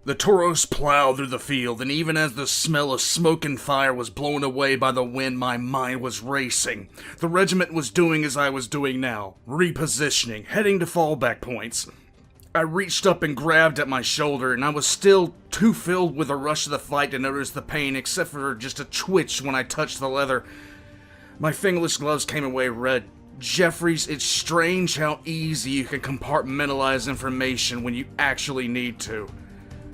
The Tauros plowed through the field, and even as the smell of smoke and fire was blown away by the wind, my mind was racing. The regiment was doing as I was doing now, repositioning, heading to fallback points. I reached up and grabbed at my shoulder, and I was still too filled with the rush of the fight to notice the pain, except for just a twitch when I touched the leather. My fingerless gloves came away red. Jeffries, it's strange how easy you can compartmentalize information when you actually need to.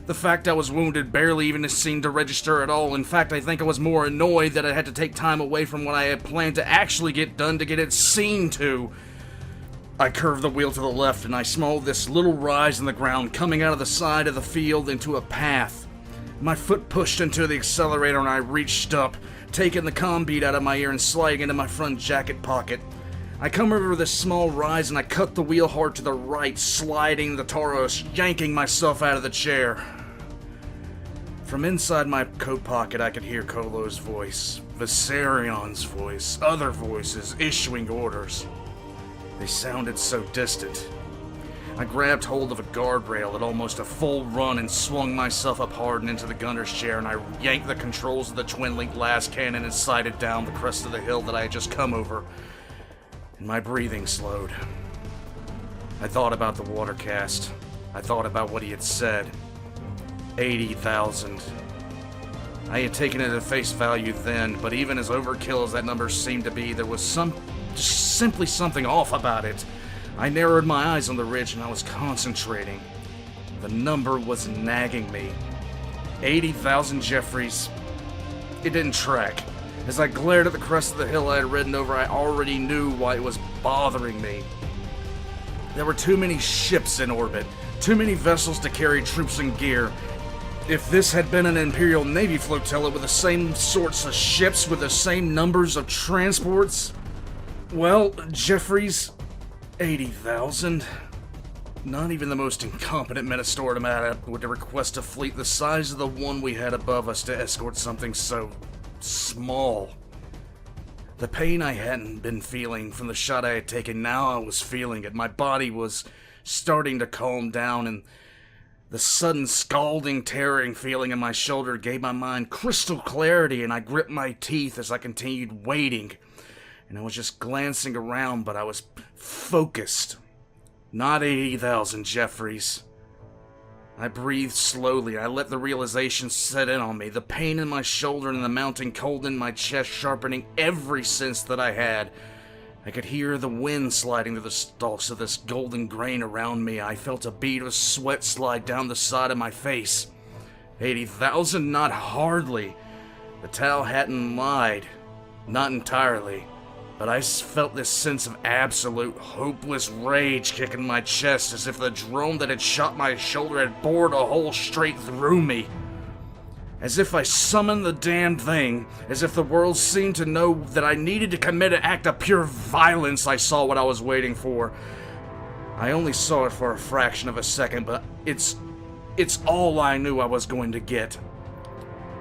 The fact I was wounded barely even seemed to register at all. In fact, I think I was more annoyed that I had to take time away from what I had planned to actually get done to get it seen to. I curved the wheel to the left and I smelled this little rise in the ground coming out of the side of the field into a path. My foot pushed into the accelerator and I reached up, taking the comm bead out of my ear and sliding into my front jacket pocket. I come over this small rise and I cut the wheel hard to the right, sliding the Tauros, yanking myself out of the chair. From inside my coat pocket, I could hear Kolo's voice, Visarion's voice, other voices issuing orders. They sounded so distant. I grabbed hold of a guardrail at almost a full run and swung myself up hard and into the gunner's chair, and I yanked the controls of the twin-link las cannon and sighted down the crest of the hill that I had just come over. And my breathing slowed. I thought about the watercast. I thought about what he had said. 80,000. I had taken it at face value then, but even as overkill as that number seemed to be, there was simply something off about it. I narrowed my eyes on the ridge and I was concentrating. The number was nagging me. 80,000 Jeffries. It didn't track. As I glared at the crest of the hill I had ridden over, I already knew why it was bothering me. There were too many ships in orbit, too many vessels to carry troops and gear. If this had been an Imperial Navy flotilla with the same sorts of ships, with the same numbers of transports, well, Jeffries, 80,000. Not even the most incompetent Ministor automat would request a fleet the size of the one we had above us to escort something so small. The pain I hadn't been feeling from the shot I had taken, now I was feeling it. My body was starting to calm down, and the sudden scalding, tearing feeling in my shoulder gave my mind crystal clarity, and I gripped my teeth as I continued waiting. And I was just glancing around, but I was focused. Not 80,000 Jeffries. I breathed slowly. I let the realization set in on me. The pain in my shoulder and the mounting cold in my chest sharpening every sense that I had. I could hear the wind sliding through the stalks of this golden grain around me. I felt a bead of sweat slide down the side of my face. 80,000? Not hardly. The Tau hadn't lied. Not entirely. But I felt this sense of absolute, hopeless rage kick in my chest, as if the drone that had shot my shoulder had bored a hole straight through me. As if I summoned the damned thing, as if the world seemed to know that I needed to commit an act of pure violence. I saw what I was waiting for. I only saw it for a fraction of a second, but it's all I knew I was going to get.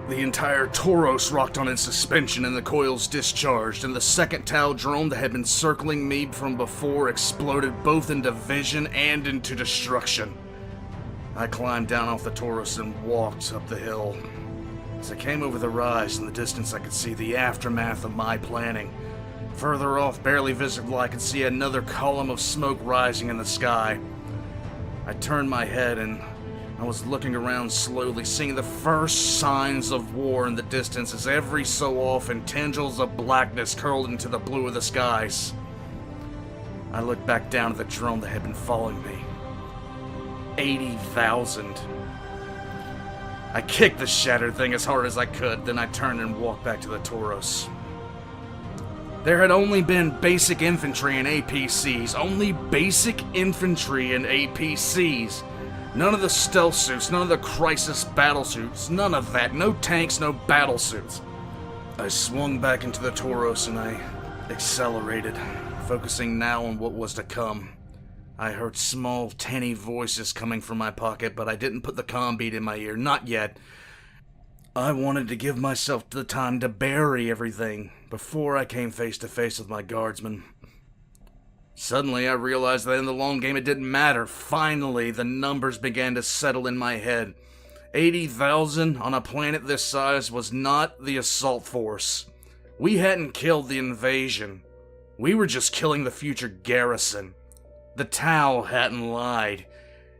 The entire Tauros rocked on its suspension and the coils discharged, and the second Tau drone that had been circling me from before exploded both into vision and into destruction. I climbed down off the Tauros and walked up the hill. As I came over the rise in the distance, I could see the aftermath of my planning. Further off, barely visible, I could see another column of smoke rising in the sky. I turned my head and I was looking around slowly, seeing the first signs of war in the distance as every so often tendrils of blackness curled into the blue of the skies. I looked back down at the drone that had been following me. 80,000. I kicked the shattered thing as hard as I could, then I turned and walked back to the Tauros. There had only been basic infantry and APCs. Only basic infantry and APCs. None of the stealth suits, none of the crisis battle suits, none of that. No tanks, no battle suits. I swung back into the Tauros and I accelerated, focusing now on what was to come. I heard small, tinny voices coming from my pocket, but I didn't put the comm bead in my ear, not yet. I wanted to give myself the time to bury everything before I came face to face with my guardsmen. Suddenly, I realized that in the long game it didn't matter. Finally, the numbers began to settle in my head. 80,000 on a planet this size was not the assault force. We hadn't killed the invasion. We were just killing the future garrison. The Tau hadn't lied.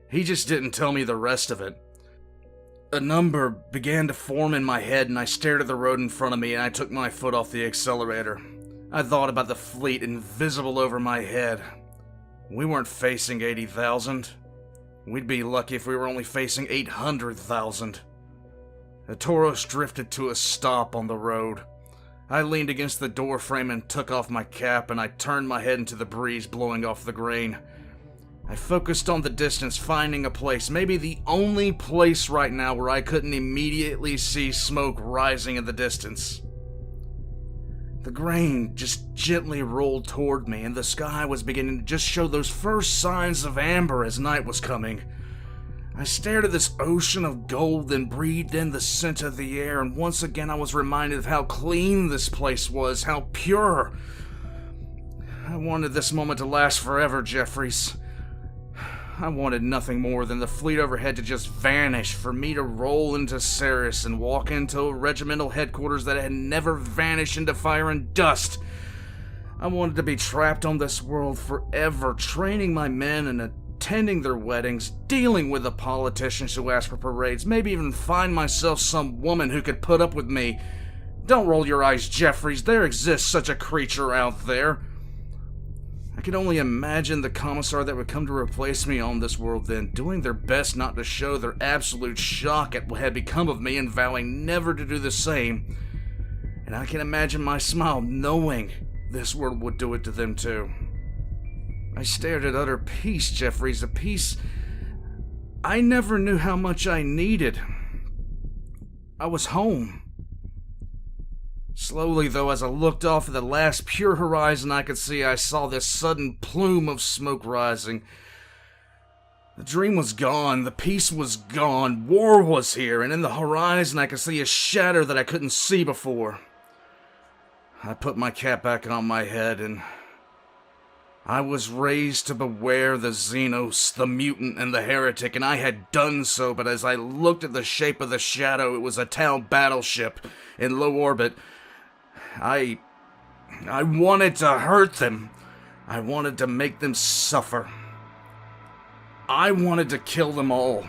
He just didn't tell me the rest of it. A number began to form in my head, and I stared at the road in front of me, and I took my foot off the accelerator. I thought about the fleet invisible over my head. We weren't facing 80,000. We'd be lucky if we were only facing 800,000. The Tauros drifted to a stop on the road. I leaned against the door frame and took off my cap, and I turned my head into the breeze blowing off the grain. I focused on the distance, finding a place, maybe the only place right now where I couldn't immediately see smoke rising in the distance. The grain just gently rolled toward me, and the sky was beginning to just show those first signs of amber as night was coming. I stared at this ocean of gold, then breathed in the scent of the air, and once again I was reminded of how clean this place was, how pure. I wanted this moment to last forever, Jeffries. I wanted nothing more than the fleet overhead to just vanish, for me to roll into Ceres and walk into a regimental headquarters that had never vanished into fire and dust. I wanted to be trapped on this world forever, training my men and attending their weddings, dealing with the politicians who asked for parades, maybe even find myself some woman who could put up with me. Don't roll your eyes, Jeffries. There exists such a creature out there. I could only imagine the Commissar that would come to replace me on this world then, doing their best not to show their absolute shock at what had become of me and vowing never to do the same. And I can imagine my smile knowing this world would do it to them too. I stared at utter peace, Jeffries, a peace I never knew how much I needed. I was home. Slowly, though, as I looked off at the last pure horizon I could see, I saw this sudden plume of smoke rising. The dream was gone, the peace was gone, war was here, and in the horizon I could see a shadow that I couldn't see before. I put my cap back on my head, and I was raised to beware the Xenos, the mutant, and the heretic, and I had done so, but as I looked at the shape of the shadow, it was a Tau battleship in low orbit. I wanted to hurt them. I wanted to make them suffer. I wanted to kill them all.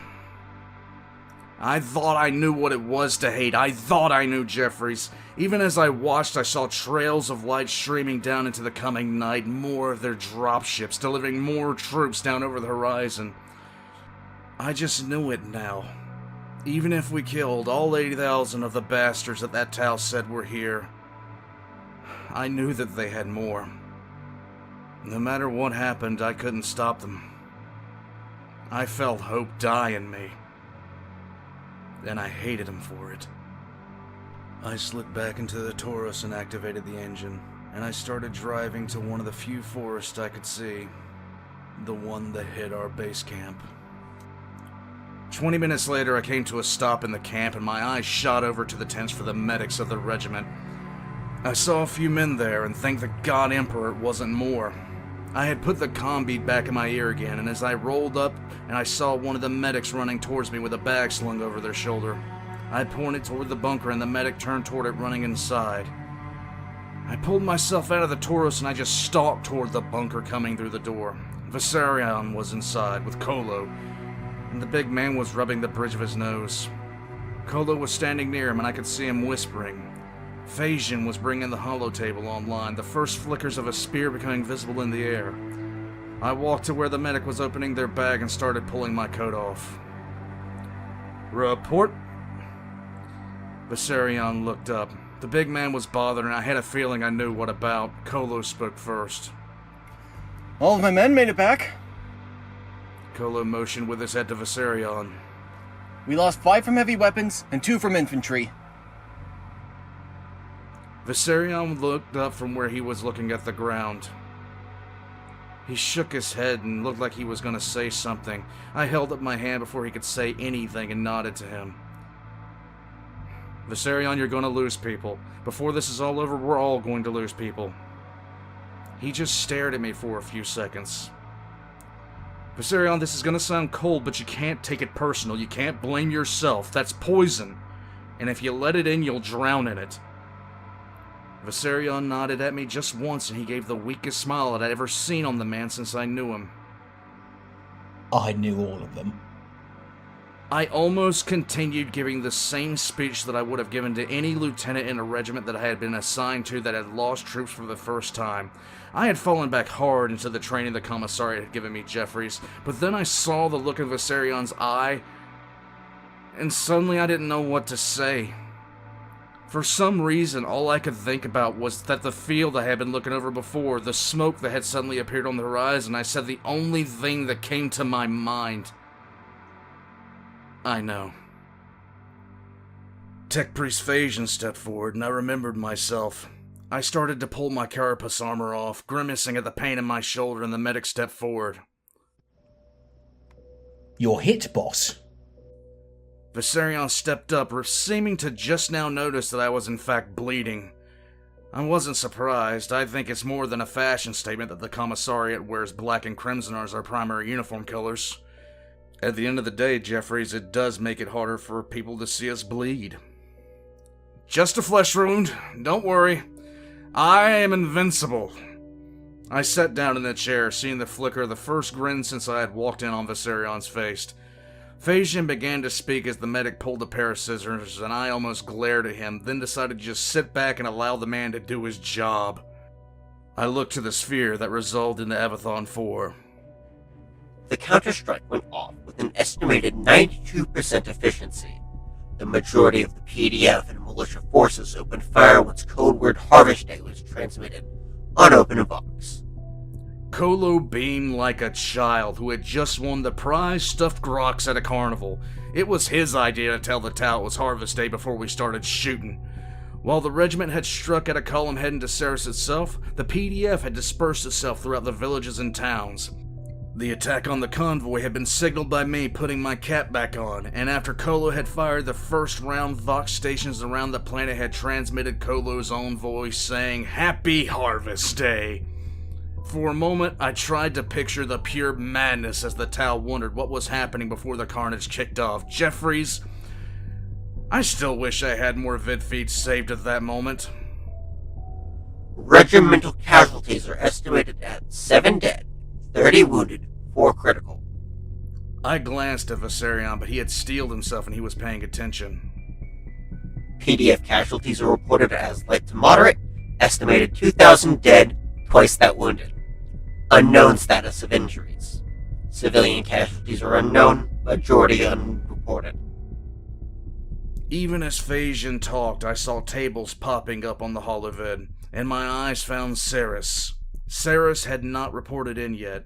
I thought I knew what it was to hate. I thought I knew, Jeffries. Even as I watched, I saw trails of light streaming down into the coming night, more of their dropships, delivering more troops down over the horizon. I just knew it now. Even if we killed all 80,000 of the bastards that Tau said were here, I knew that they had more. No matter what happened, I couldn't stop them. I felt hope die in me, and I hated him for it. I slid back into the Tauros and activated the engine, and I started driving to one of the few forests I could see, the one that hid our base camp. 20 minutes later, I came to a stop in the camp, and my eyes shot over to the tents for the medics of the regiment. I saw a few men there, and thank the God Emperor it wasn't more. I had put the comm bead back in my ear again, and as I rolled up, and I saw one of the medics running towards me with a bag slung over their shoulder. I pointed toward the bunker, and the medic turned toward it, running inside. I pulled myself out of the Tauros, and I just stalked toward the bunker coming through the door. Viserion was inside, with Kolo, and the big man was rubbing the bridge of his nose. Kolo was standing near him, and I could see him whispering. Phasian was bringing the holotable online, the first flickers of a spear becoming visible in the air. I walked to where the medic was opening their bag and started pulling my coat off. Report? Viserion looked up. The big man was bothered, and I had a feeling I knew what about. Kolo spoke first. All of my men made it back. Kolo motioned with his head to Viserion. We lost 5 from heavy weapons and 2 from infantry. Viserion looked up from where he was looking at the ground. He shook his head and looked like he was going to say something. I held up my hand before he could say anything and nodded to him. Viserion, you're going to lose people. Before this is all over, we're all going to lose people. He just stared at me for a few seconds. Viserion, this is gonna sound cold, but you can't take it personal. You can't blame yourself. That's poison. And if you let it in, you'll drown in it. Viserion nodded at me just once, and he gave the weakest smile that I'd ever seen on the man since I knew him. I knew all of them. I almost continued giving the same speech that I would have given to any lieutenant in a regiment that I had been assigned to that had lost troops for the first time. I had fallen back hard into the training the Commissar had given me, Jeffries, but then I saw the look in Viserion's eye, and suddenly I didn't know what to say. For some reason, all I could think about was that the field I had been looking over before, the smoke that had suddenly appeared on the horizon. I said the only thing that came to my mind. I know. Tech Priest Phasian stepped forward, and I remembered myself. I started to pull my carapace armor off, grimacing at the pain in my shoulder, and the medic stepped forward. You're hit, boss. Viserion stepped up, seeming to just now notice that I was in fact bleeding. I wasn't surprised. I think it's more than a fashion statement that the Commissariat wears black and crimson as our primary uniform colors. At the end of the day, Jeffries, it does make it harder for people to see us bleed. Just a flesh wound. Don't worry. I am invincible. I sat down in the chair, seeing the flicker of the first grin since I had walked in on Viserion's face. Phasian began to speak as the medic pulled a pair of scissors, and I almost glared at him, then decided to just sit back and allow the man to do his job. I looked to the sphere that resolved into Avathon 4. The counter-strike went off with an estimated 92% efficiency. The majority of the PDF and militia forces opened fire once code word Harvest Day was transmitted, unopened box. Kolo beamed like a child who had just won the prize stuffed groks at a carnival. It was his idea to tell the Tau it was Harvest Day before we started shooting. While the regiment had struck at a column heading to Ceres itself, the PDF had dispersed itself throughout the villages and towns. The attack on the convoy had been signaled by me putting my cap back on, and after Kolo had fired the first round, Vox stations around the planet had transmitted Kolo's own voice saying, "Happy Harvest Day!" For a moment, I tried to picture the pure madness as the Tau wondered what was happening before the carnage kicked off. Jeffries, I still wish I had more vid feeds saved at that moment. Regimental casualties are estimated at 7 dead, 30 wounded, 4 critical. I glanced at Viserion, but he had steeled himself and he was paying attention. PDF casualties are reported as light to moderate, estimated 2,000 dead, twice that wounded. Unknown status of injuries. Civilian casualties are unknown, majority unreported. Even as Phasian talked, I saw tables popping up on the holovid, and my eyes found Ceres. Ceres had not reported in yet.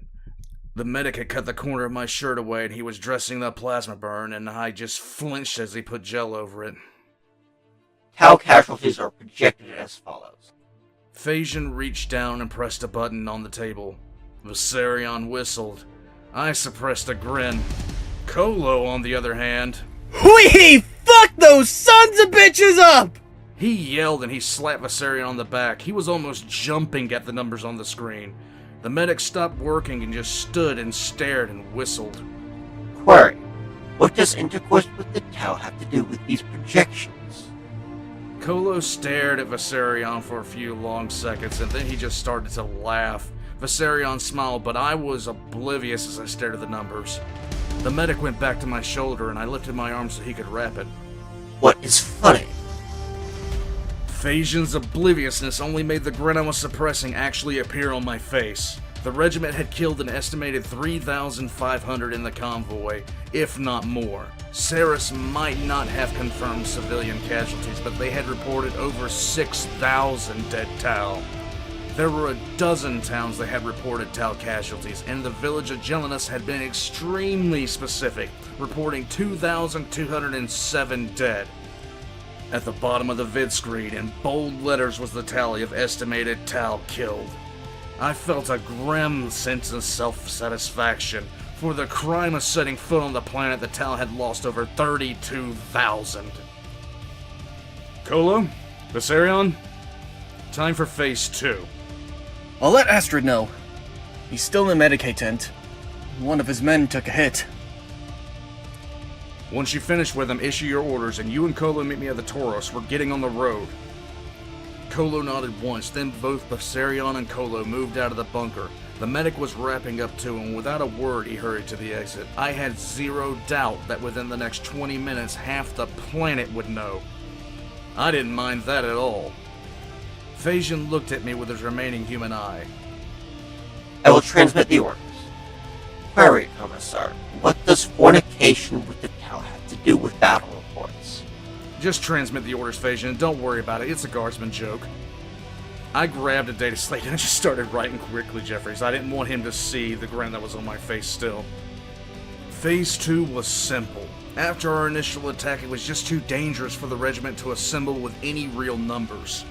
The medic had cut the corner of my shirt away, and he was dressing the plasma burn, and I just flinched as he put gel over it. Tau casualties are projected as follows. Phasian reached down and pressed a button on the table. Viserion whistled. I suppressed a grin. Kolo, on the other hand... We fuck those sons of bitches up! He yelled and he slapped Viserion on the back. He was almost jumping at the numbers on the screen. The medic stopped working and just stood and stared and whistled. Query. What does intercourse with the Tau have to do with these projections? Kolo stared at Viserion for a few long seconds, and then he just started to laugh. Viserion smiled, but I was oblivious as I stared at the numbers. The medic went back to my shoulder, and I lifted my arm so he could wrap it. What is funny? Phasian's obliviousness only made the grin I was suppressing actually appear on my face. The regiment had killed an estimated 3,500 in the convoy, if not more. Ceres might not have confirmed civilian casualties, but they had reported over 6,000 dead Tau. There were a dozen towns that had reported Tau casualties, and the village of Gelinus had been extremely specific, reporting 2,207 dead. At the bottom of the vid screen, in bold letters, was the tally of estimated Tau killed. I felt a grim sense of self-satisfaction. For the crime of setting foot on the planet, the Tau had lost over 32,000. Kolo? Viserion? Time for Phase 2. I'll let Astrid know. He's still in the Medicaid tent. one of his men took a hit. Once you finish with him, issue your orders, and you and Kolo meet me at the Tauros. We're getting on the road. Kolo nodded once, then both Viserion and Kolo moved out of the bunker. The medic was wrapping up too, and without a word he hurried to the exit. I had zero doubt that within the next 20 minutes half the planet would know. I didn't mind that at all. Phasian looked at me with his remaining human eye. I will transmit the orders. Query, Commissar. What does fornication with the Tau have to do with battle reports? Just transmit the orders, Phasian, and don't worry about it. It's a guardsman joke. I grabbed a data slate and I just started writing quickly, Jeffries. I didn't want him to see the grin that was on my face still. Phase 2 was simple. After our initial attack, it was just too dangerous for the regiment to assemble with any real numbers.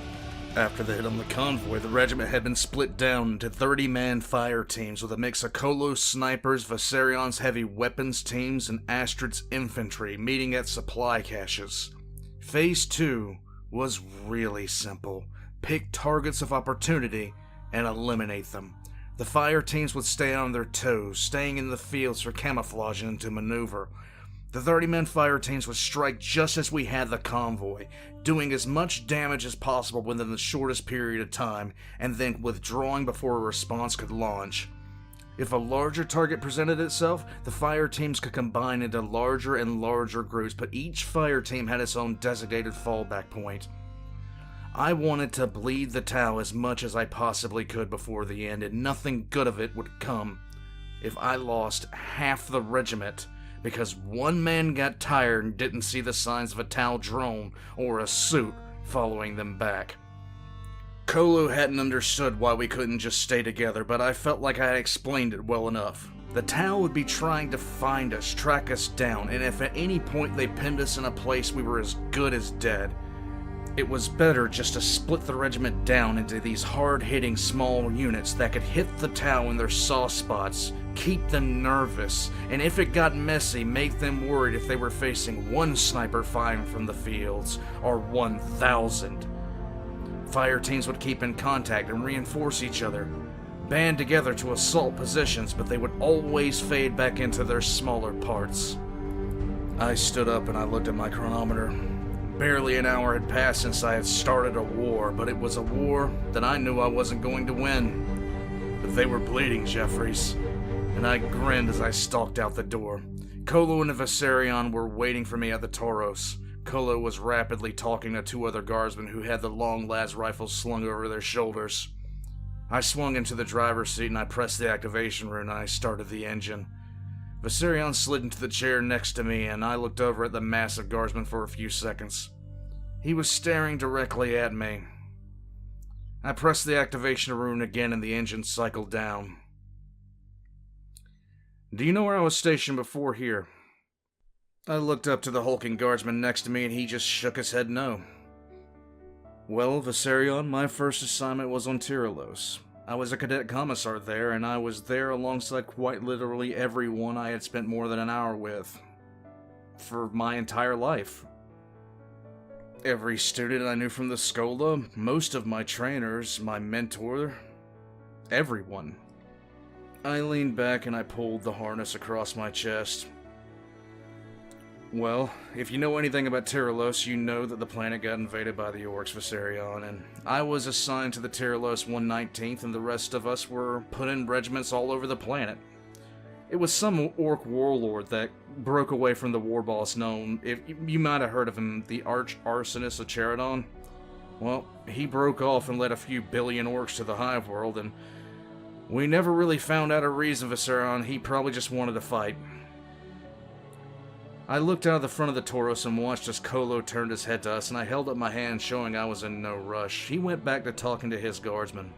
After the hit on the convoy, the regiment had been split down into 30-man fire teams with a mix of Kolo's snipers, Viserion's heavy weapons teams, and Astrid's infantry meeting at supply caches. Phase 2 was really simple. Pick targets of opportunity and eliminate them. The fire teams would stay on their toes, staying in the fields for camouflage and to maneuver. The 30-man fire teams would strike just as we had the convoy, doing as much damage as possible within the shortest period of time, and then withdrawing before a response could launch. If a larger target presented itself, the fire teams could combine into larger and larger groups, but each fire team had its own designated fallback point. I wanted to bleed the Tau as much as I possibly could before the end, and nothing good of it would come if I lost half the regiment because one man got tired and didn't see the signs of a Tau drone or a suit following them back. Kolo hadn't understood why we couldn't just stay together, but I felt like I had explained it well enough. The Tau would be trying to find us, track us down, and if at any point they pinned us in a place we were as good as dead, it was better just to split the regiment down into these hard-hitting small units that could hit the Tau in their soft spots, keep them nervous, and if it got messy, make them worried if they were facing one sniper firing from the fields, or 1,000. Fire teams would keep in contact and reinforce each other, band together to assault positions, but they would always fade back into their smaller parts. I stood up and I looked at my chronometer. Barely an hour had passed since I had started a war, but it was a war that I knew I wasn't going to win. But they were bleeding, Jeffries, and I grinned as I stalked out the door. Kolo and Viserion were waiting for me at the Tauros. Kolo was rapidly talking to two other guardsmen who had the long las rifles slung over their shoulders. I swung into the driver's seat and I pressed the activation rune and I started the engine. Viserion slid into the chair next to me, and I looked over at the massive guardsman for a few seconds. He was staring directly at me. I pressed the activation rune again, and the engine cycled down. Do you know where I was stationed before here? I looked up to the hulking guardsman next to me, and he just shook his head no. Well, Viserion, my first assignment was on Tyralos. I was a cadet commissar there, and I was there alongside quite literally everyone I had spent more than an hour with. For my entire life. Every student I knew from the Schola, most of my trainers, my mentor, everyone. I leaned back and I pulled the harness across my chest. Well, if you know anything about Tyralos, you know that the planet got invaded by the orcs, Viserion, and I was assigned to the Tyralos 119th, and the rest of us were put in regiments all over the planet. It was some orc warlord that broke away from the war boss known, if you might have heard of him, the Arch-Arsonist of Charadon. Well, he broke off and led a few billion orcs to the Hive World, and we never really found out a reason, Viserion. He probably just wanted to fight. I looked out of the front of the Tauros and watched as Kolo turned his head to us, and I held up my hand showing I was in no rush. He went back to talking to his guardsmen.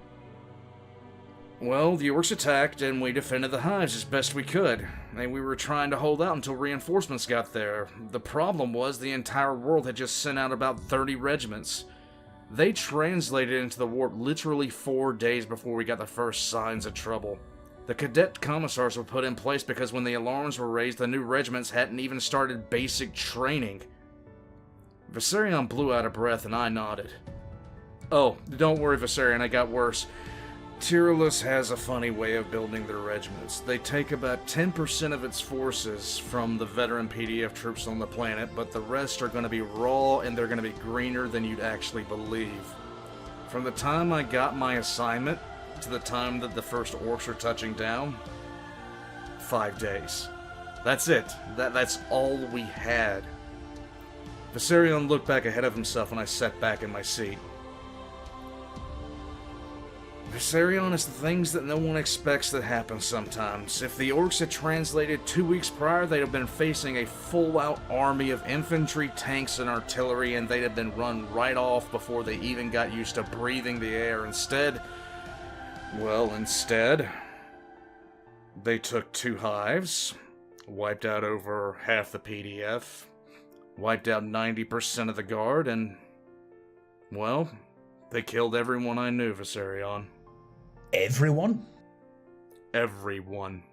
Well, the orcs attacked, and we defended the hives as best we could. And we were trying to hold out until reinforcements got there. The problem was the entire world had just sent out about 30 regiments. They translated into the warp literally 4 days before we got the first signs of trouble. The cadet commissars were put in place because when the alarms were raised, the new regiments hadn't even started basic training. Viserion blew out a breath and I nodded. Oh, don't worry, Viserion, I got worse. Tyrolus has a funny way of building their regiments. They take about 10% of its forces from the veteran PDF troops on the planet, but the rest are going to be raw and they're going to be greener than you'd actually believe. From the time I got my assignment to the time that the first orcs are touching down, 5 days. That's it. That's all we had. Viserion looked back ahead of himself and I sat back in my seat. Viserion is the things that no one expects that happen sometimes. If the orcs had translated 2 weeks prior, they'd have been facing a full-out army of infantry, tanks, and artillery, and they'd have been run right off before they even got used to breathing the air. Instead, they took 2 hives, wiped out over half the PDF, wiped out 90% of the guard, and, well, they killed everyone I knew, Viserion. Everyone? Everyone.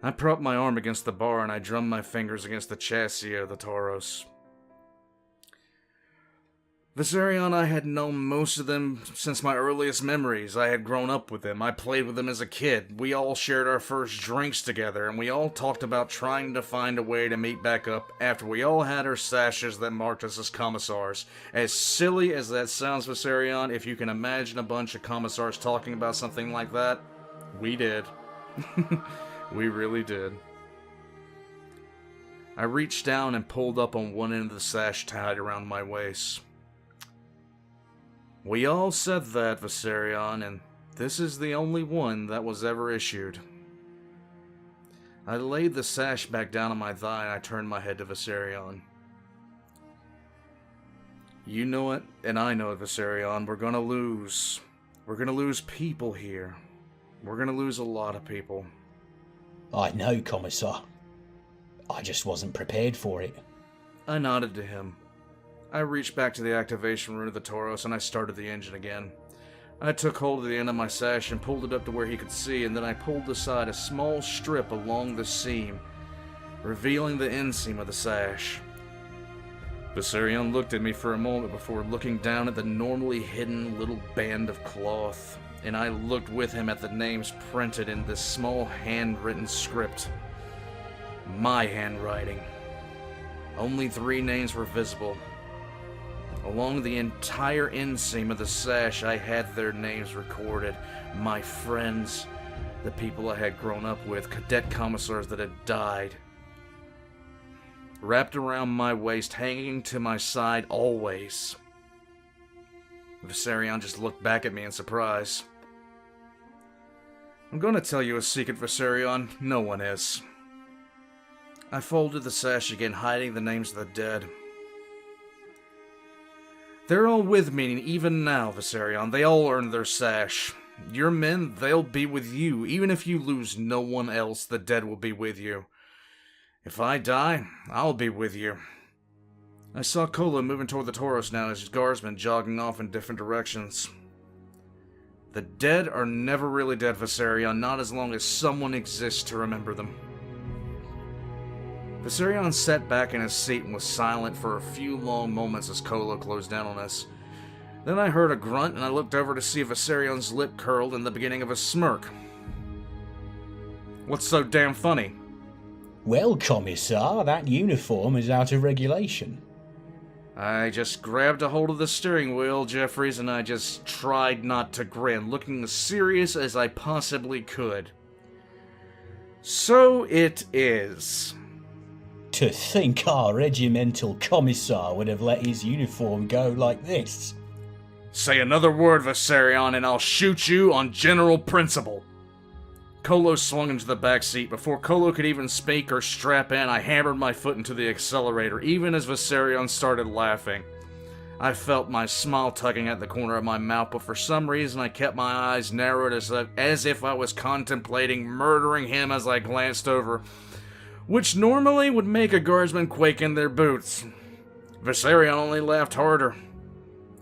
I propped my arm against the bar and I drummed my fingers against the chassis of the Tauros. Viserion, I had known most of them since my earliest memories. I had grown up with them. I played with them as a kid. We all shared our first drinks together, and we all talked about trying to find a way to meet back up after we all had our sashes that marked us as commissars. As silly as that sounds, Viserion, if you can imagine a bunch of commissars talking about something like that, we did. We really did. I reached down and pulled up on one end of the sash tied around my waist. We all said that, Viserion, and this is the only one that was ever issued. I laid the sash back down on my thigh and I turned my head to Viserion. You know it, and I know it, Viserion. We're gonna lose. We're gonna lose people here. We're gonna lose a lot of people. I know, Commissar. I just wasn't prepared for it. I nodded to him. I reached back to the activation room of the Tauros and I started the engine again. I took hold of the end of my sash and pulled it up to where he could see, and then I pulled aside a small strip along the seam, revealing the inseam of the sash. Viserion looked at me for a moment before looking down at the normally hidden little band of cloth, and I looked with him at the names printed in this small handwritten script. My handwriting. Only 3 names were visible. Along the entire inseam of the sash, I had their names recorded. My friends, the people I had grown up with, cadet commissars that had died. Wrapped around my waist, hanging to my side always. Viserion just looked back at me in surprise. I'm gonna tell you a secret, Viserion. No one is. I folded the sash again, hiding the names of the dead. They're all with me even now, Viserion. They all earned their sash. Your men, they'll be with you. Even if you lose no one else, the dead will be with you. If I die, I'll be with you. I saw Kolo moving toward the Tauros now as his guardsmen jogging off in different directions. The dead are never really dead, Viserion, not as long as someone exists to remember them. Viserion sat back in his seat and was silent for a few long moments as Kolo closed down on us. Then I heard a grunt and I looked over to see Viserion's lip curled in the beginning of a smirk. What's so damn funny? Well, Commissar, that uniform is out of regulation. I just grabbed a hold of the steering wheel, Jeffries, and I just tried not to grin, looking as serious as I possibly could. So it is. To think our regimental commissar would have let his uniform go like this. Say another word, Viserion, and I'll shoot you on general principle. Kolo swung into the back seat. Before Kolo could even speak or strap in, I hammered my foot into the accelerator, even as Viserion started laughing. I felt my smile tugging at the corner of my mouth, but for some reason I kept my eyes narrowed as if I was contemplating murdering him as I glanced over, which normally would make a guardsman quake in their boots. Viserion only laughed harder.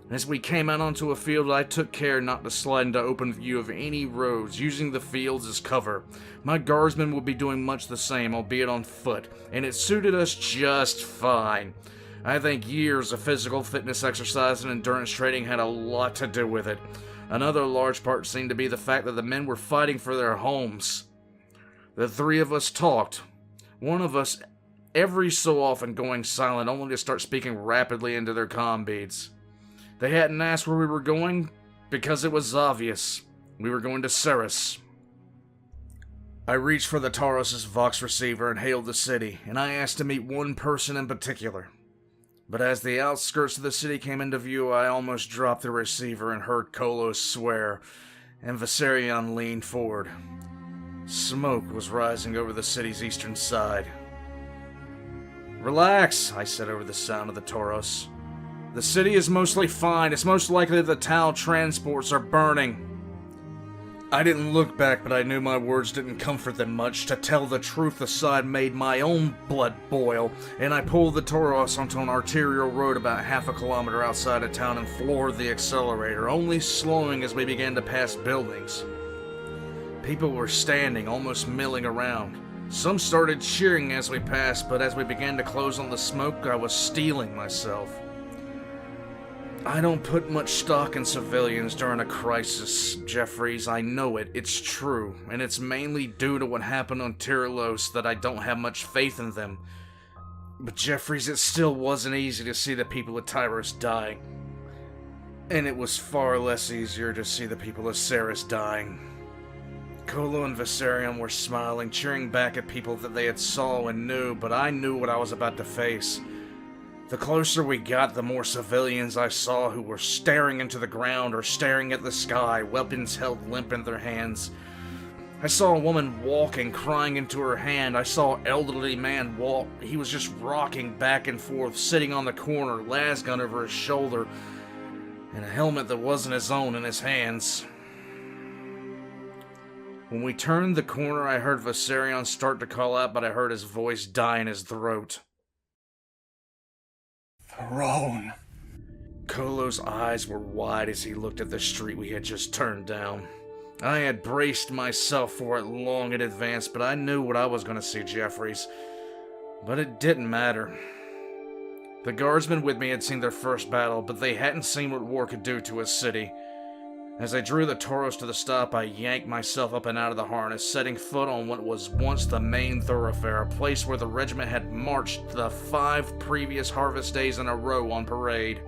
As we came out onto a field, I took care not to slide into open view of any roads, using the fields as cover. My guardsmen would be doing much the same, albeit on foot, and it suited us just fine. I think years of physical fitness exercise and endurance training had a lot to do with it. Another large part seemed to be the fact that the men were fighting for their homes. The three of us talked, one of us every so often going silent, only to start speaking rapidly into their comm beads. They hadn't asked where we were going because it was obvious. We were going to Ceres. I reached for the Taurus' Vox receiver and hailed the city, and I asked to meet one person in particular. But as the outskirts of the city came into view, I almost dropped the receiver and heard Kolos swear, and Viserion leaned forward. Smoke was rising over the city's eastern side. "Relax," I said over the sound of the Tauros. "The city is mostly fine. It's most likely that the Tau transports are burning." I didn't look back, but I knew my words didn't comfort them much. To tell the truth, the sight made my own blood boil, and I pulled the Tauros onto an arterial road about half a kilometer outside of town and floored the accelerator, only slowing as we began to pass buildings. People were standing, almost milling around. Some started cheering as we passed, but as we began to close on the smoke, I was steeling myself. I don't put much stock in civilians during a crisis, Jeffries. I know it. It's true. And it's mainly due to what happened on Tyralos that I don't have much faith in them. But Jeffries, it still wasn't easy to see the people of Tyros dying. And it was far less easier to see the people of Ceres dying. Kolo and Viserion were smiling, cheering back at people that they had saw and knew, but I knew what I was about to face. The closer we got, the more civilians I saw who were staring into the ground or staring at the sky, weapons held limp in their hands. I saw a woman walking, crying into her hand. I saw an elderly man walk. He was just rocking back and forth, sitting on the corner, las gun over his shoulder, and a helmet that wasn't his own in his hands. When we turned the corner, I heard Viserion start to call out, but I heard his voice die in his throat. Throne. Kolo's eyes were wide as he looked at the street we had just turned down. I had braced myself for it long in advance, but I knew what I was going to see, Jeffries. But it didn't matter. The guardsmen with me had seen their first battle, but they hadn't seen what war could do to a city. As I drew the Tauros to the stop, I yanked myself up and out of the harness, setting foot on what was once the main thoroughfare, a place where the regiment had marched the 5 previous harvest days in a row on parade.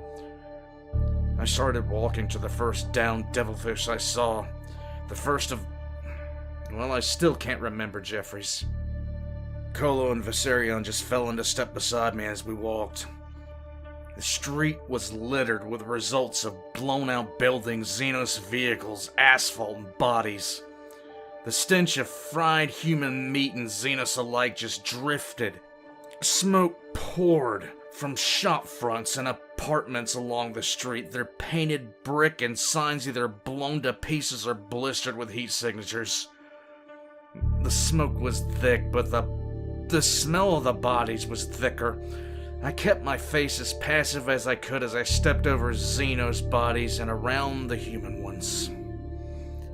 I started walking to the first downed devilfish I saw. The first of... well, I still can't remember, Jeffries. Kolo and Viserion just fell into step beside me as we walked. The street was littered with results of blown-out buildings, Xenos vehicles, asphalt, and bodies. The stench of fried human meat and Xenos alike just drifted. Smoke poured from shop fronts and apartments along the street, their painted brick and signs either blown to pieces or blistered with heat signatures. The smoke was thick, but the smell of the bodies was thicker. I kept my face as passive as I could as I stepped over Xenos bodies and around the human ones.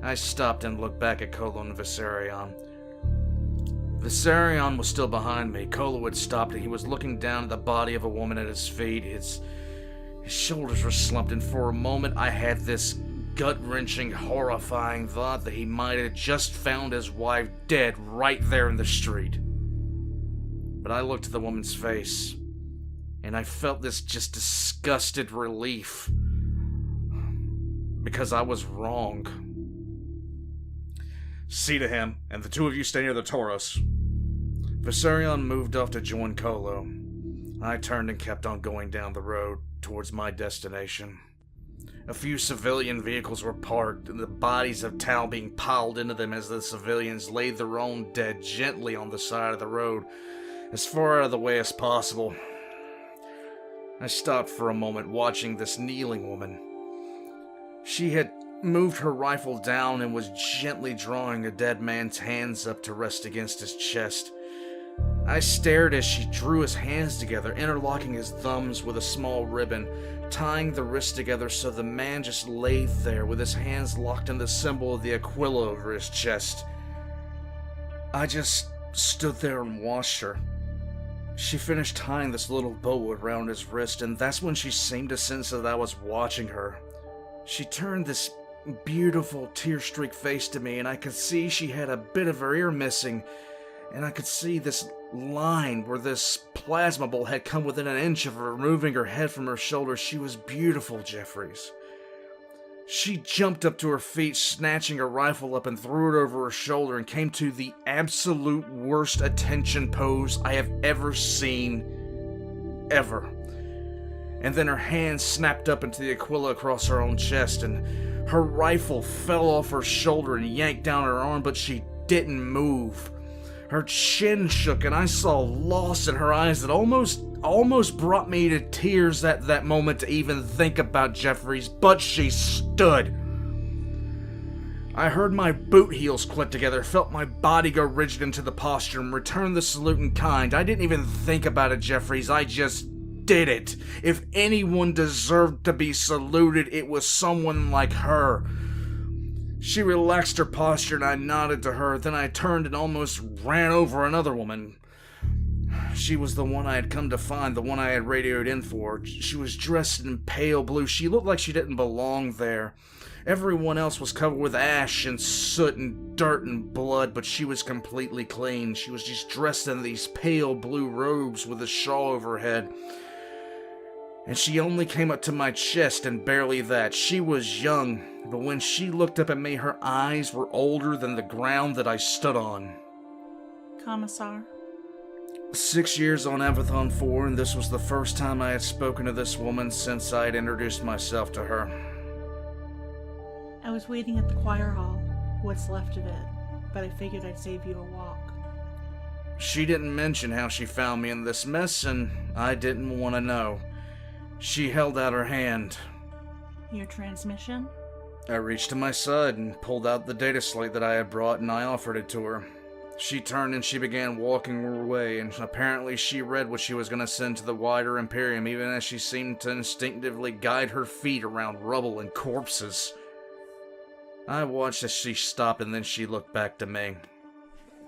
I stopped and looked back at Kolo and Viserion. Viserion was still behind me. Kolo had stopped and he was looking down at the body of a woman at his feet. His shoulders were slumped, and for a moment I had this gut-wrenching, horrifying thought that he might have just found his wife dead right there in the street. But I looked at the woman's face, and I felt this just disgusted relief. Because I was wrong. See to him, and the two of you stay near the Tauros. Viserion moved off to join Kolo. I turned and kept on going down the road towards my destination. A few civilian vehicles were parked, and the bodies of Tau being piled into them as the civilians laid their own dead gently on the side of the road, as far out of the way as possible. I stopped for a moment, watching this kneeling woman. She had moved her rifle down and was gently drawing a dead man's hands up to rest against his chest. I stared as she drew his hands together, interlocking his thumbs with a small ribbon, tying the wrists together so the man just lay there with his hands locked in the symbol of the Aquila over his chest. I just stood there and watched her. She finished tying this little bow around his wrist, and that's when she seemed to sense that I was watching her. She turned this beautiful tear-streaked face to me, and I could see she had a bit of her ear missing, and I could see this line where this plasma bolt had come within an inch of her removing her head from her shoulders. She was beautiful, Jeffries. She jumped up to her feet, snatching her rifle up and threw it over her shoulder, and came to the absolute worst attention pose I have ever seen, ever. And then her hand snapped up into the Aquila across her own chest, and her rifle fell off her shoulder and yanked down her arm, but she didn't move. Her chin shook, and I saw loss in her eyes that almost brought me to tears at that moment to even think about Jeffries, but she stood. I heard my boot heels click together, felt my body go rigid into the posture, and returned the salute in kind. I didn't even think about it, Jeffries, I just did it. If anyone deserved to be saluted, it was someone like her. She relaxed her posture and I nodded to her. Then I turned and almost ran over another woman. She was the one I had come to find, the one I had radioed in for. She was dressed in pale blue. She looked like she didn't belong there. Everyone else was covered with ash and soot and dirt and blood, but she was completely clean. She was just dressed in these pale blue robes with a shawl over her head. And she only came up to my chest and barely that. She was young, but when she looked up at me, her eyes were older than the ground that I stood on. Commissar? 6 years on Avathon 4, and this was the first time I had spoken to this woman since I had introduced myself to her. I was waiting at the choir hall, what's left of it, but I figured I'd save you a walk. She didn't mention how she found me in this mess, and I didn't want to know. She held out her hand. Your transmission? I reached to my side and pulled out the data slate that I had brought, and I offered it to her. She turned and she began walking her way, and apparently she read what she was going to send to the wider Imperium, even as she seemed to instinctively guide her feet around rubble and corpses. I watched as she stopped, and then she looked back to me.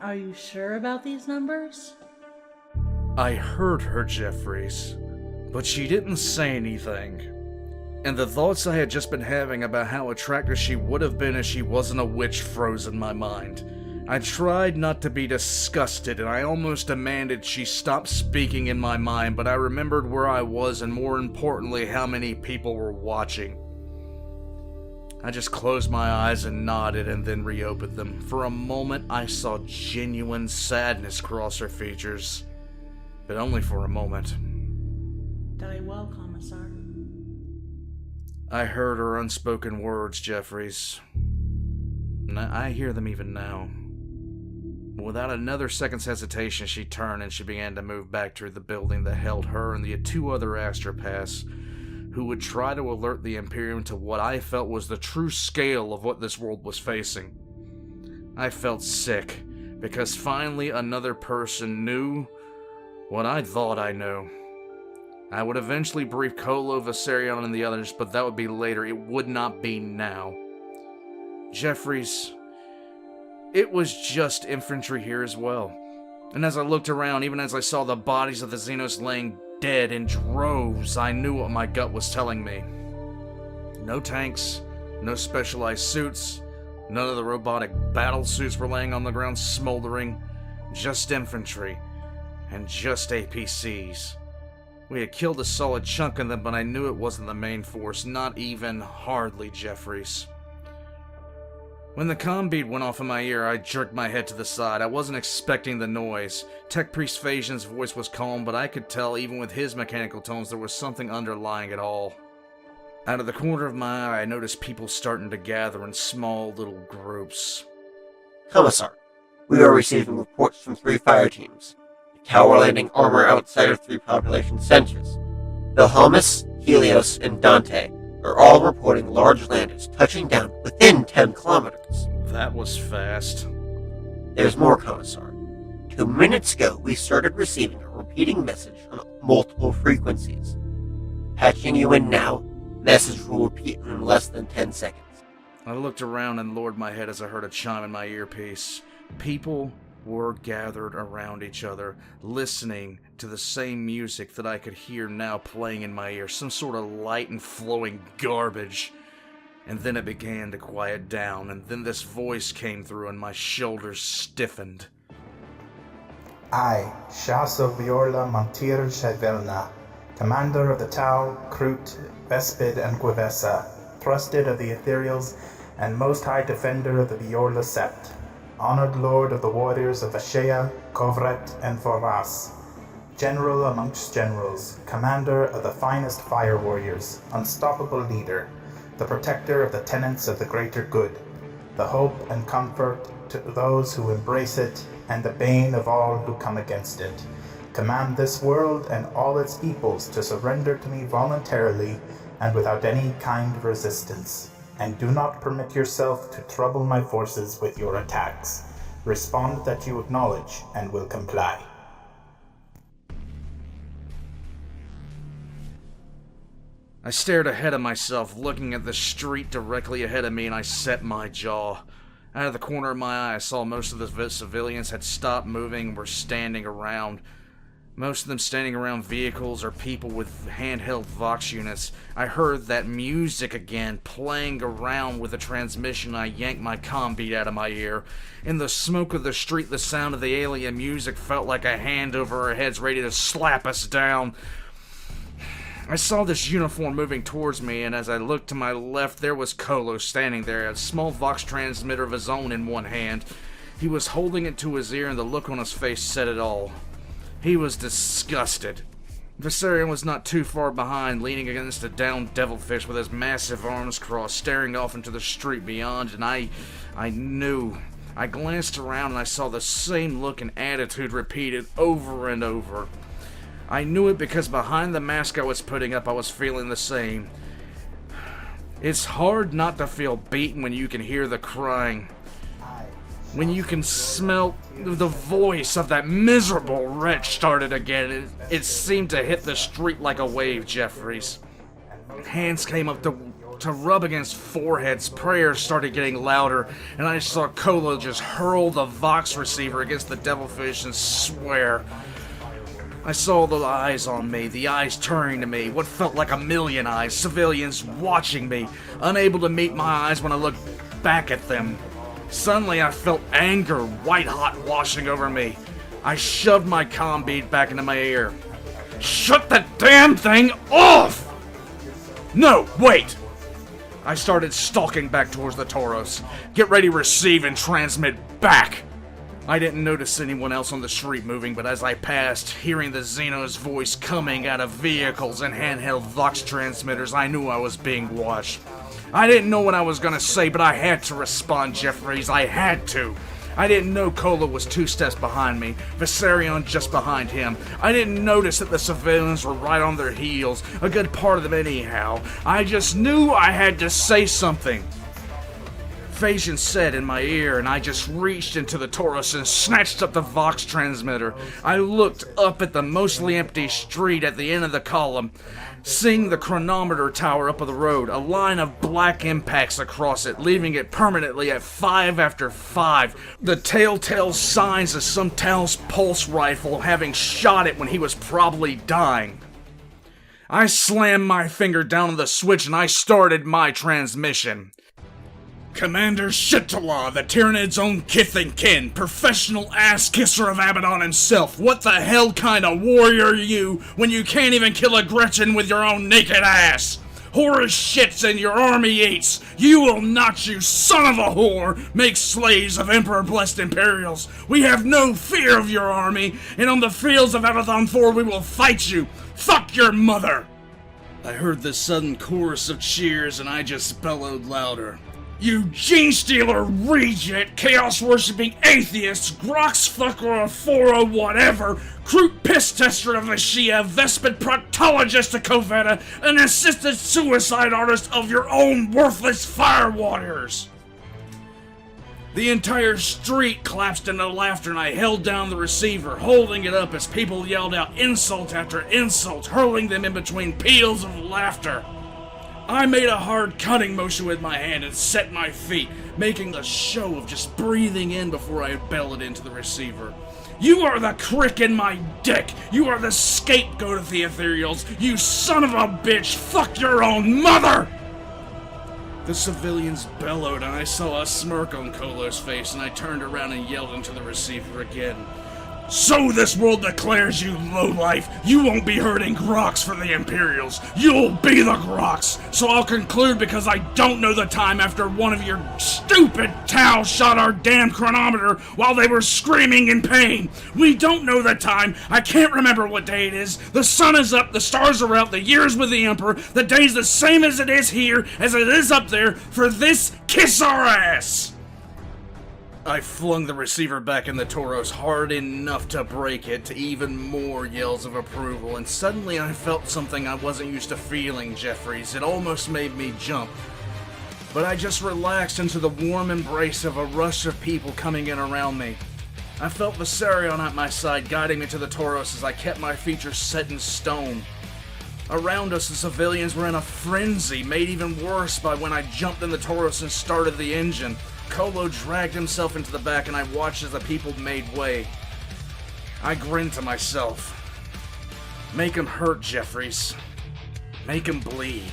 Are you sure about these numbers? I heard her, Jeffries, but she didn't say anything. And the thoughts I had just been having about how attractive she would have been if she wasn't a witch froze in my mind. I tried not to be disgusted, and I almost demanded she stop speaking in my mind, but I remembered where I was, and more importantly, how many people were watching. I just closed my eyes and nodded and then reopened them. For a moment, I saw genuine sadness cross her features, but only for a moment. Die well, Commissar. I heard her unspoken words, Jeffries. And I hear them even now. Without another second's hesitation, she turned and she began to move back toward the building that held her and the two other astropaths who would try to alert the Imperium to what I felt was the true scale of what this world was facing. I felt sick, because finally another person knew what I thought I knew. I would eventually brief Kolo, Viserion, and the others, but that would be later. It would not be now. Jeffries, it was just infantry here as well. And as I looked around, even as I saw the bodies of the Xenos laying dead in droves, I knew what my gut was telling me. No tanks, no specialized suits, none of the robotic battle suits were laying on the ground smoldering, just infantry, and just APCs. We had killed a solid chunk of them, but I knew it wasn't the main force, not even hardly Jeffries. When the comm bead went off in my ear, I jerked my head to the side. I wasn't expecting the noise. Tech Priest Phasian's voice was calm, but I could tell even with his mechanical tones there was something underlying it all. Out of the corner of my eye, I noticed people starting to gather in small little groups. Commissar, we are receiving reports from 3 fire teams. The tower landing armor outside of 3 population centers. Wilhelmus, Helios, and Dante are all reporting large landers touching down within 10 kilometers. That was fast. There's more, Commissar. 2 minutes ago, we started receiving a repeating message on multiple frequencies. Patching you in now, message will repeat in less than 10 seconds. I looked around and lowered my head as I heard a chime in my earpiece. People were gathered around each other, listening to the same music that I could hear now playing in my ear, some sort of light and flowing garbage. And then it began to quiet down, and then this voice came through and my shoulders stiffened. I, Shasa Viola Montir Shavelna, commander of the Tau, Krut, Vespid, and Guivesa, trusted of the Ethereals, and most high defender of the Viola Sept, honored lord of the warriors of Ashea, Kovret, and Voras, general amongst generals, commander of the finest fire warriors, unstoppable leader, the protector of the tenets of the greater good, the hope and comfort to those who embrace it, and the bane of all who come against it. Command this world and all its peoples to surrender to me voluntarily and without any kind of resistance, and do not permit yourself to trouble my forces with your attacks. Respond that you acknowledge and will comply. I stared ahead of myself, looking at the street directly ahead of me, and I set my jaw. Out of the corner of my eye, I saw most of the civilians had stopped moving and were standing around. Most of them standing around vehicles or people with handheld Vox units. I heard that music again, playing around with the transmission. I yanked my comm bead out of my ear. In the smoke of the street, the sound of the alien music felt like a hand over our heads ready to slap us down. I saw this uniform moving towards me, and as I looked to my left, there was Kolo standing there, a small Vox transmitter of his own in one hand. He was holding it to his ear, and the look on his face said it all. He was disgusted. Viserion was not too far behind, leaning against a downed devilfish with his massive arms crossed, staring off into the street beyond, and I knew. I glanced around and I saw the same look and attitude repeated over and over. I knew it because behind the mask I was putting up, I was feeling the same. It's hard not to feel beaten when you can hear the crying. When you can smell the voice of that miserable wretch started again. It seemed to hit the street like a wave, Jeffries. Hands came up to rub against foreheads. Prayers started getting louder, and I saw Kolo just hurl the Vox receiver against the devilfish and swear. I saw the eyes on me, the eyes turning to me, what felt like a million eyes, civilians watching me, unable to meet my eyes when I looked back at them. Suddenly I felt anger, white-hot, washing over me. I shoved my comm bead back into my ear. Shut the damn thing off! No, wait! I started stalking back towards the Tauros. Get ready to receive and transmit back! I didn't notice anyone else on the street moving, but as I passed, hearing the Xeno's voice coming out of vehicles and handheld Vox transmitters, I knew I was being watched. I didn't know what I was gonna say, but I had to respond, Jeffries. I had to. I didn't know Kolo was 2 steps behind me, Viserion just behind him. I didn't notice that the civilians were right on their heels, a good part of them anyhow. I just knew I had to say something. Phasian said in my ear, and I just reached into the Tauros and snatched up the Vox transmitter. I looked up at the mostly empty street at the end of the column, seeing the chronometer tower up of the road, a line of black impacts across it, leaving it permanently at 5 after 5. The telltale signs of some Tao's pulse rifle having shot it when he was probably dying. I slammed my finger down on the switch and I started my transmission. Commander Shitala, the Tyranid's own kith and kin, professional ass-kisser of Avathon himself, what the hell kind of warrior are you when you can't even kill a Gretchen with your own naked ass? Whore shits and your army eats. You will not, you son of a whore, make slaves of Emperor-blessed Imperials. We have no fear of your army, and on the fields of Avathon 4 we will fight you. Fuck your mother! I heard the sudden chorus of cheers and I just bellowed louder. You gene-stealer reject, chaos-worshipping atheists, grox-fucker of Fora whatever, crude piss-tester of Ashia, vespid proctologist of Covetta, an assisted suicide artist of your own worthless fire warriors! The entire street collapsed into laughter and I held down the receiver, holding it up as people yelled out insult after insult, hurling them in between peals of laughter. I made a hard cutting motion with my hand and set my feet, making a show of just breathing in before I bellowed into the receiver. You are the crick in my dick! You are the scapegoat of the Ethereals! You son of a bitch! Fuck your own mother! The civilians bellowed, and I saw a smirk on Kolo's face, and I turned around and yelled into the receiver again. So this world declares you lowlife. You won't be herding groks for the Imperials. You'll be the groks. So I'll conclude, because I don't know the time after one of your stupid Tau shot our damn chronometer while they were screaming in pain. We don't know the time. I can't remember what day it is. The sun is up, the stars are out, the year's with the Emperor. The day's the same as it is here, as it is up there, for this kiss our ass. I flung the receiver back in the Tauros hard enough to break it, to even more yells of approval, and suddenly I felt something I wasn't used to feeling, Jeffries. It almost made me jump. But I just relaxed into the warm embrace of a rush of people coming in around me. I felt Viserion at my side, guiding me to the Tauros as I kept my features set in stone. Around us, the civilians were in a frenzy, made even worse by when I jumped in the Tauros and started the engine. Kolo dragged himself into the back, and I watched as the people made way. I grinned to myself. Make him hurt, Jeffries. Make him bleed.